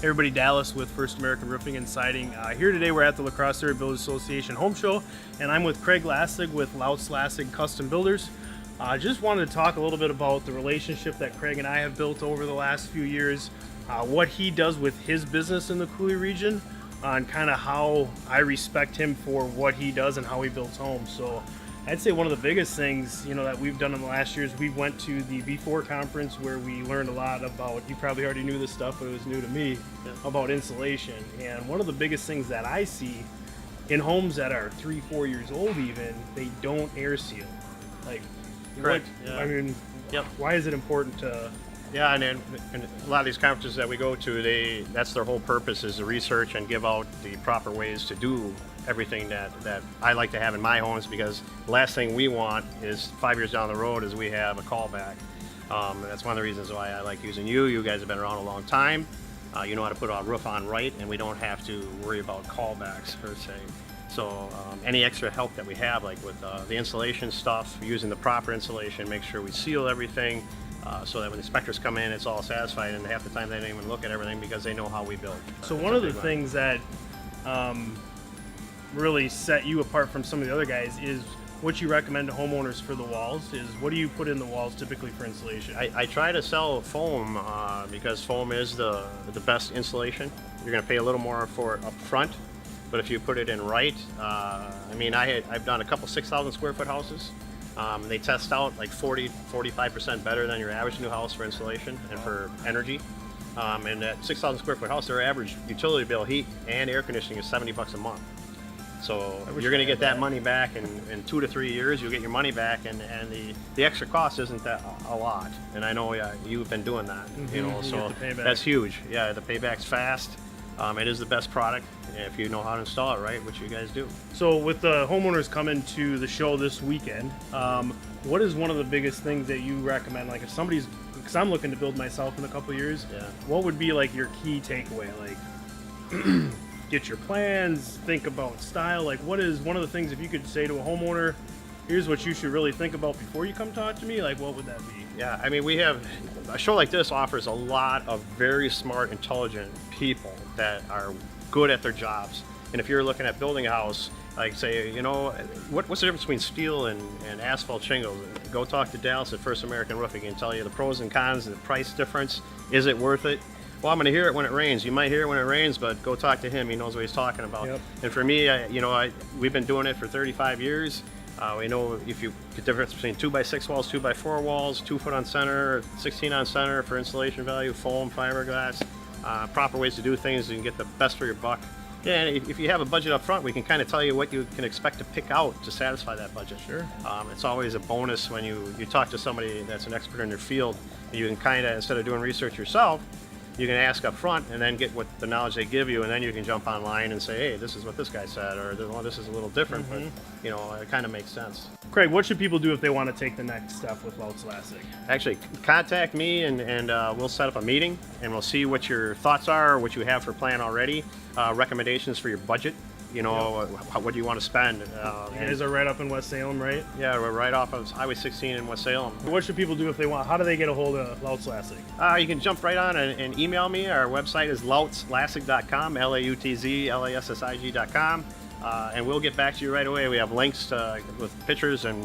Everybody, Dallas with First American Roofing and Siding. Here today we're at the La Crosse Area Builders Association Home Show, and I'm with Craig Lassig with Lautz Lassig Custom Builders. I just wanted to talk a little bit about the relationship that Craig and I have built over the last few years, what he does with his business in the Coulee region, and kind of how I respect him for what he does and how he builds homes. So I'd say one of the biggest things, that we've done in the last years, we went to the B4 conference where we learned a lot about, you probably already knew this stuff, but it was new to me, about insulation. And one of the biggest things that I see in homes that are 3-4 years old even, they don't air seal. Like, correct. Why is it important to... Yeah, and a lot of these conferences that we go to, that's their whole purpose, is to research and give out the proper ways to do everything that I like to have in my homes, because the last thing we want is 5 years down the road is we have a callback. That's one of the reasons why I like using you. You guys have been around a long time. You know how to put a roof on right, and we don't have to worry about callbacks per se. So any extra help that we have, like with the insulation stuff, using the proper insulation, make sure we seal everything, so that when the inspectors come in, it's all satisfied, and half the time they don't even look at everything because they know how we build. So one of the things that really set you apart from some of the other guys is what you recommend to homeowners for the walls. Is what do you put in the walls typically for insulation? I try to sell foam because foam is the best insulation. You're going to pay a little more for it up front, but if you put it in right, I've done a couple 6,000 square foot houses. They test out like 40-45% better than your average new house for insulation and for energy. And at 6,000 square foot house, their average utility bill, heat and air conditioning, is $70 a month. So you're going to get that money back in 2 to 3 years. You'll get your money back, and the extra cost isn't that a lot. And I know you've been doing that, so that's huge. Yeah, the payback's fast. It is the best product if you know how to install it right, which you guys do. So with the homeowners coming to the show this weekend, what is one of the biggest things that you recommend? Like if somebody's, because I'm looking to build myself in a couple of years, what would be like your key takeaway? Like get your plans, think about style. Like what is one of the things, if you could say to a homeowner, here's what you should really think about before you come talk to me, like what would that be? Yeah, we have, a show like this offers a lot of very smart, intelligent people that are good at their jobs. And if you're looking at building a house, like say, what's the difference between steel and asphalt shingles? Go talk to Dallas at First American Roofing and tell you the pros and cons, the price difference. Is it worth it? Well, I'm going to hear it when it rains. You might hear it when it rains, but go talk to him. He knows what he's talking about. Yep. And for me, we've been doing it for 35 years. We know if you the difference between 2x6 walls, 2x4 walls, 2 foot on center, 16 on center for insulation value, foam, fiberglass, proper ways to do things, you can get the best for your buck. Yeah, and if you have a budget up front, we can kind of tell you what you can expect to pick out to satisfy that budget. Sure. It's always a bonus when you talk to somebody that's an expert in their field, and you can kind of, instead of doing research yourself, you can ask up front and then get what the knowledge they give you, and then you can jump online and say, hey, this is what this guy said, or this is a little different, but it kind of makes sense. Craig, what should people do if they want to take the next step with Lautz Lassig? Actually, contact me and we'll set up a meeting, and we'll see what your thoughts are, what you have for plan already, recommendations for your budget. What do you want to spend? You guys are right up in West Salem, right? Yeah, we're right off of Highway 16 in West Salem. What should people do if they want? How do they get a hold of Lautz Lassig? You can jump right on and email me. Our website is lautzlassig.com, lautzlassig.com, and we'll get back to you right away. We have links with pictures and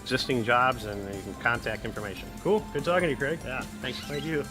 existing jobs, and you can contact information. Cool. Good talking to you, Craig. Yeah, thanks. Thank you.